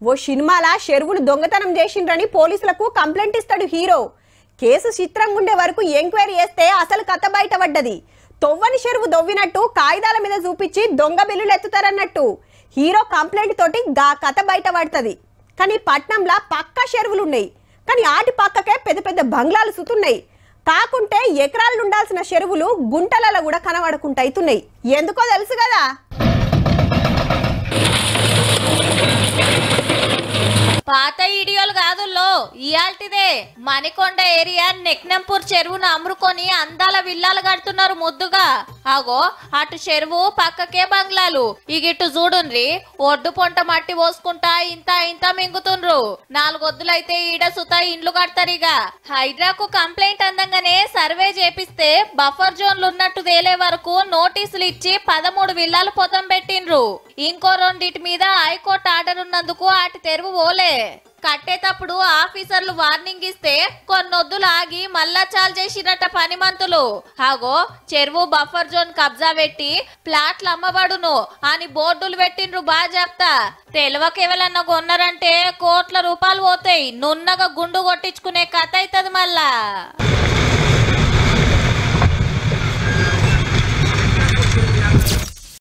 ఓ సినిమాల చెరువును దొంగతనం చేసిండ్రని పోలీసులకు కంప్లైంట్ ఇస్తాడు హీరో. కేసు చిత్రంగా ఉండే వరకు ఎంక్వైరీ చేస్తే అసలు కథ బయటపడ్డది. తొవ్వని చెరువు దొవ్వినట్టు కాగితాల మీద చూపించి దొంగ బిల్లులు ఎత్తుతారన్నట్టు హీరో కంప్లైంట్ తోటి గా కథ బయటపడుతుంది. కానీ పట్నంలో పక్కా చెరువులు ఉన్నాయి, కానీ ఆటి పక్కకే పెద్ద పెద్ద బంగ్లాలు సుతున్నాయి. కాకుంటే ఎకరాలు ఉండాల్సిన చెరువులు గుంటలలో కూడా కనబడకుండా అవుతున్నాయి. ఎందుకో తెలుసు కదా. పాత వీడియోలు కాదుల్లో ఇయాల్టిదే. మణికొండ ఏరియా నెక్నంపూర్ చెరువును అమ్ముకొని అందాల విల్లాలు కడుతున్నారు ముద్దుగా. అగో అటు చెరువు పక్కకే బంగ్లాలు. ఇగిట్టు చూడుండ్రి, ఒడ్డు పొంట మట్టి పోసుకుంటా ఇంత ఇంత మింగుతుండ్రు. 4 వద్దులైతే ఈడ సుత ఇండ్లు కడతారిగా. హైడ్రాకు కంప్లైంట్ అందంగానే సర్వే చేపిస్తే బఫర్ జోన్లు ఉన్నట్టు తేలే వరకు నోటీసులు ఇచ్చి 13 విల్లాలు పొతం పెట్టిండ్రు. ఇంకో 2 మీద హైకోర్టు ఆర్డర్ ఉన్నందుకు అటు తెరువు పోలే. కట్టేటప్పుడు ఆఫీసర్లు వార్నింగ్ ఇస్తే కొన్నొద్దులు ఆగి మళ్ళా చాలు చేసిరట పనిమంతులు. ఆగో చెరువు బఫర్ జోన్ కబ్జా పెట్టి ప్లాట్లు అమ్మబడును అని బోర్డులు పెట్టిండ్రు. బాజాప్తా తెలివకెవలన్నా కొన్నారంటే కోట్ల రూపాయలు పోతాయి. నున్నగా గుండు కొట్టించుకునే కథ అవుతుంది మళ్ళా.